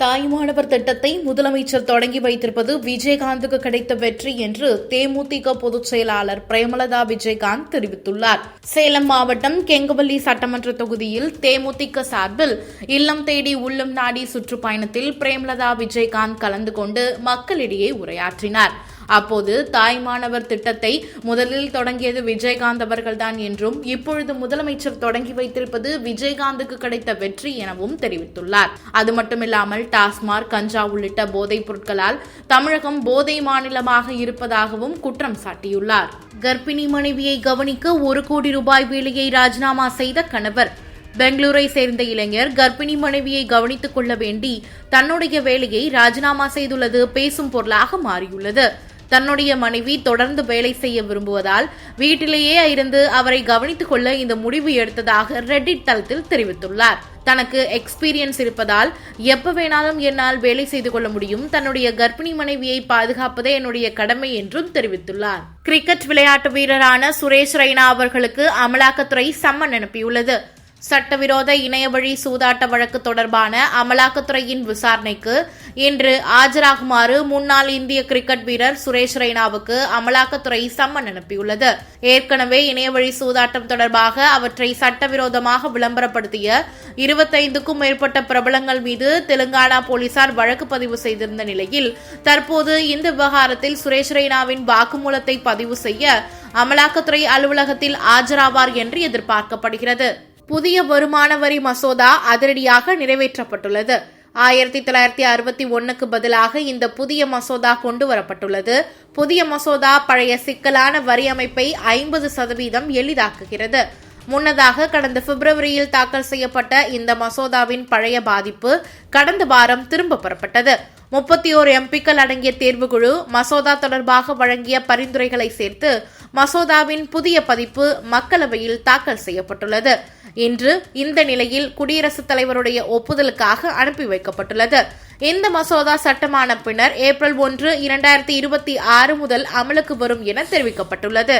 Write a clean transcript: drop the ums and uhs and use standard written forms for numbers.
தாய்மானவர் திட்டத்தை முதலமைச்சர் தொடங்கி வைத்திருப்பது விஜயகாந்துக்கு கிடைத்த வெற்றி என்று தேமுதிக பொதுச் செயலாளர் பிரேமலதா விஜயகாந்த் தெரிவித்துள்ளார். சேலம் மாவட்டம் கெங்கவல்லி சட்டமன்ற தொகுதியில் தேமுதிக சார்பில் இல்லம் தேடி உள்ளம் நாடி சுற்றுப்பயணத்தில் பிரேமலதா விஜயகாந்த் கலந்து கொண்டு மக்களிடையே உரையாற்றினார். அப்போது தாய்மானவர் திட்டத்தை முதலில் தொடங்கியது விஜயகாந்த் அவர்கள்தான் என்றும் இப்பொழுது முதலமைச்சர் தொடங்கி வைத்திருப்பது விஜயகாந்துக்கு கிடைத்த வெற்றி எனவும் தெரிவித்துள்ளார். அது மட்டுமில்லாமல் டாஸ்மாக், கஞ்சா உள்ளிட்ட போதைப் பொருட்களால் தமிழகம் போதை மாநிலமாக இருப்பதாகவும் குற்றம் சாட்டியுள்ளார். கர்ப்பிணி மனைவியை கவனிக்க 1 கோடி ரூபாய் வேலையை ராஜினாமா செய்த கணவர். பெங்களூரை சேர்ந்த இளைஞர் கர்ப்பிணி மனைவியை கவனித்துக் கொள்ள வேண்டி தன்னுடைய வேலையை ராஜினாமா செய்துள்ளது பேசும் பொருளாக மாறியுள்ளது. தன்னுடைய மனைவி தொடர்ந்து வேலை செய்ய விரும்புவதால் வீட்டிலேயே இருந்து அவரை கவனித்துக் கொள்ள இந்த முடிவு எடுத்ததாக ரெடிட் தளத்தில் தெரிவித்துள்ளார். தனக்கு எக்ஸ்பீரியன்ஸ் இருப்பதால் எப்ப வேணாலும் என்னால் வேலை செய்து கொள்ள முடியும். தன்னுடைய கர்ப்பிணி மனைவியை பாதுகாப்பதே என்னுடைய கடமை என்றும் தெரிவித்துள்ளார். கிரிக்கெட் விளையாட்டு வீரரான சுரேஷ் ரெய்னா அவர்களுக்கு அமலாக்கத்துறை சம்மன் அனுப்பியுள்ளது. சட்டவிரோத இணையவழி சூதாட்ட வழக்கு தொடர்பான அமலாக்கத்துறையின் விசாரணைக்கு இன்று ஆஜராகுமாறு முன்னாள் இந்திய கிரிக்கெட் வீரர் சுரேஷ் ரெய்னாவுக்கு அமலாக்கத்துறை சம்மன் அனுப்பியுள்ளது. ஏற்கனவே இணையவழி சூதாட்டம் தொடர்பாக அவற்றை சட்டவிரோதமாக விளம்பரப்படுத்திய 25க்கும் மேற்பட்ட பிரபலங்கள் மீது தெலுங்கானா போலீசார் வழக்கு பதிவு செய்திருந்த நிலையில் தற்போது இந்த விவகாரத்தில் சுரேஷ் ரெய்னாவின் வாக்குமூலத்தை பதிவு செய்ய அமலாக்கத்துறை அலுவலகத்தில் ஆஜராவார் என்று எதிர்பார்க்கப்படுகிறது. புதிய வருமான வரி மசோதா அதிரடியாக நிறைவேற்றப்பட்டுள்ளது. 1961க்கு பதிலாக இந்த புதிய மசோதா கொண்டுவரப்பட்டுள்ளது. புதிய மசோதா பழைய சிக்கலான வரி அமைப்பை 50% எளிதாக்குகிறது. முன்னதாக கடந்த பிப்ரவரியில் தாக்கல் செய்யப்பட்ட இந்த மசோதாவின் பழைய பாதிப்பு கடந்த வாரம் திரும்ப பெறப்பட்டது. 31 எம்பிக்கள் அடங்கிய தேர்வுக்குழு மசோதா தொடர்பாக வழங்கிய பரிந்துரைகளை சேர்த்து மசோதாவின் புதிய பதிப்பு மக்களவையில் தாக்கல் செய்யப்பட்டுள்ளது. இன்று இந்த நிலையில் குடியரசுத் தலைவருடைய ஒப்புதலுக்காக அனுப்பி வைக்கப்பட்டுள்ளது. இந்த மசோதா சட்டமான பின்னர் ஏப்ரல் 1, 2026 முதல் அமலுக்கு வரும் என தெரிவிக்கப்பட்டுள்ளது.